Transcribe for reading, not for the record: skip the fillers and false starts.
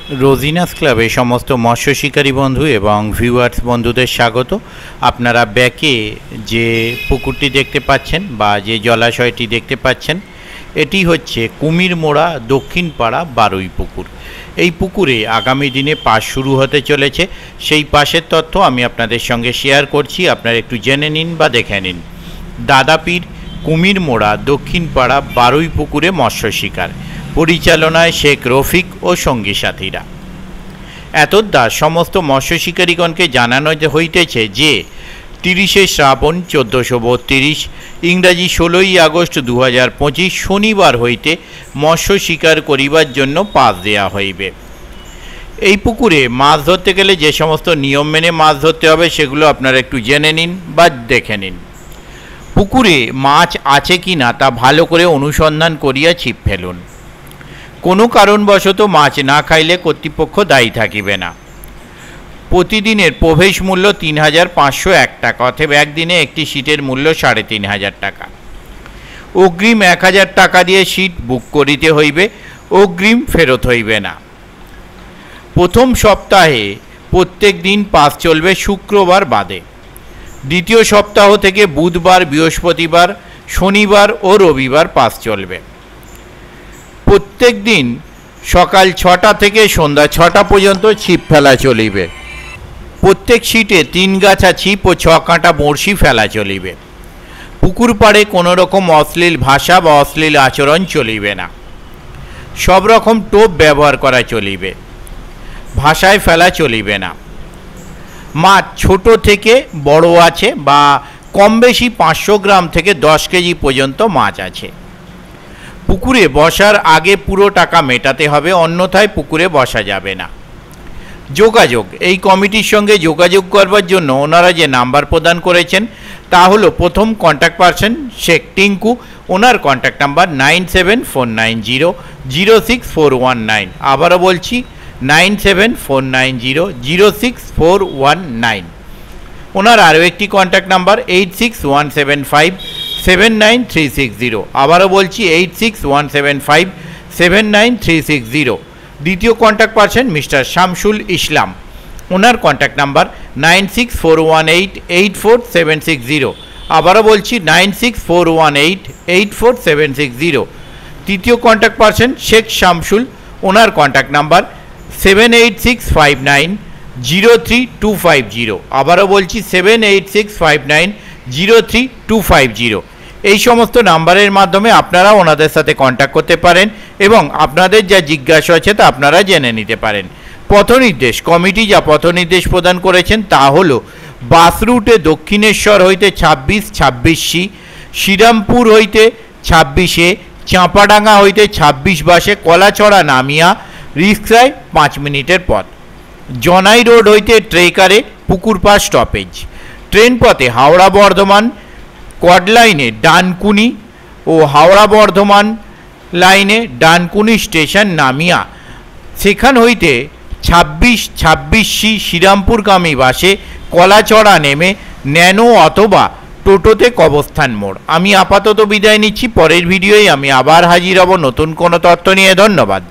রোজিনাস ক্লাবে সমস্ত মৎস্য শিকারী বন্ধু এবং ভিউয়ার্স বন্ধুদের স্বাগত। আপনারা ব্যাকে যে পুকুরটি দেখতে পাচ্ছেন বা যে জলাশয়টি দেখতে পাচ্ছেন, এটি হচ্ছে কুমিরমোড়া দক্ষিণ পাড়া বারুই পুকুর। এই পুকুরে আগামী দিনে পাস শুরু হতে চলেছে, সেই পাসের তথ্য আমি আপনাদের সঙ্গে শেয়ার করছি। আপনারা একটু জেনে নিন বা দেখে নিন। দাদাপীর কুমিরমোড়া দক্ষিণ পাড়া বারুই পুকুরে মৎস্য শিকার, পরিচালনায় শেখ রফিক ও সঙ্গী সাথীরা। এতদ্দা সমস্ত মৎস্য শিকারীগণকে জানানো হইতেছে যে 30শে শ্রাবণ 1432 ইংরাজি 16ই আগস্ট 2025 শনিবার হইতে মৎস্য শিকার করিবার জন্য পাস দেওয়া হইবে। এই পুকুরে মাছ ধরতে গেলে যে সমস্ত নিয়ম মেনে মাছ ধরতে হবে সেগুলো আপনারা একটু জেনে নিন বা দেখে নিন। পুকুরে মাছ আছে কি না তা ভালো করে অনুসন্ধান করিয়া ছিপ ফেলুন। কোনো কারণবশত মাছ না খাইলে কর্তৃপক্ষ দায়ী থাকিবে না। প্রতিদিনের প্রবেশ মূল্য 3501 টাকা, অথবা একদিনে একটি সিটের মূল্য 3500 টাকা। অগ্রিম 1000 টাকা দিয়ে সিট বুক করিতে হইবে, অগ্রিম ফেরত হইবে না। প্রথম সপ্তাহে প্রত্যেক দিন পাস চলবে, শুক্রবার বাদে। দ্বিতীয় সপ্তাহ থেকে বুধবার, বৃহস্পতিবার, শনিবার ও রবিবার পাস চলবে। প্রত্যেক দিন সকাল 6টা থেকে সন্ধ্যা 6টা পর্যন্ত ছিপ ফেলা চলিবে। প্রত্যেক সিটে 3 গাছা ছিপ ও 6 কাঁটা বড়শি ফেলা চলিবে। পুকুর পাড়ে কোনো রকম অশ্লীল ভাষা বা অশ্লীল আচরণ চলিবে না। সব রকম টোপ ব্যবহার করা চলিবে, ভাষায় ফেলা চলিবে না। মাছ ছোট থেকে বড় আছে বা কম বেশি 500 গ্রাম থেকে 10 কেজি পর্যন্ত মাছ আছে। পুকুরে বসার আগে পুরো টাকা মেটাতে হবে, অন্যথায় পুকুরে বসা যাবে না। যোগাযোগ, এই কমিটির সঙ্গে যোগাযোগ করবার জন্য ওনারা যে নাম্বার প্রদান করেছেন তা হলো, প্রথম কন্ট্যাক্ট পারসন শেখ টিঙ্কু, ওনার কন্ট্যাক্ট নাম্বার 9749006419। আবারও বলছি 9749006419। ওনার আরও একটি কন্ট্যাক্ট নাম্বার 8617579360। আবারও বলছি 8617579360। দ্বিতীয় contact person mister Shamsul Islam, ওনার কন্ট্যাক্ট নাম্বার 9641884760। আবারও বলছি 9641884760। তৃতীয় কন্ট্যাক্ট পারসন শেখ শামসুল, ওনার কন্ট্যাক্ট নাম্বার 7865903250। আবারও বলছি 7865903250। এই সমস্ত নাম্বারের মাধ্যমে আপনারা ওনাদের সাথে কন্ট্যাক্ট করতে পারেন এবং আপনাদের যা জিজ্ঞাসা আছে তা আপনারা জেনে নিতে পারেন। পথনির্দেশ, কমিটি যা পথনির্দেশ প্রদান করেছেন তা হল, বাস রুটে দক্ষিণেশ্বর হইতে 26-26C, শ্রীরামপুর হইতে 26A, চাঁপাডাঙ্গা হইতে 26 বাসে কলাছড়া নামিয়া রিক্সায় 5 মিনিটের পথ। জনাই রোড হইতে ট্রেকারে পুকুরপাড় স্টপেজ। ট্রেন পথে হাওড়া বর্ধমান কড লাইনে ডানকুনি ও হাওড়া বর্ধমান লাইনে ডানকুনি স্টেশন নামিয়া সেখান হইতে 26-26C শ্রীরামপুরগামী বাসে কলাচড়া নেমে ন্যানো অথবা টোটোতে কবস্থান মোড়। আমি আপাতত বিদায় নিচ্ছি, পরের ভিডিওয় আমি আবার হাজির হব নতুন কোনো তথ্য নিয়ে। ধন্যবাদ।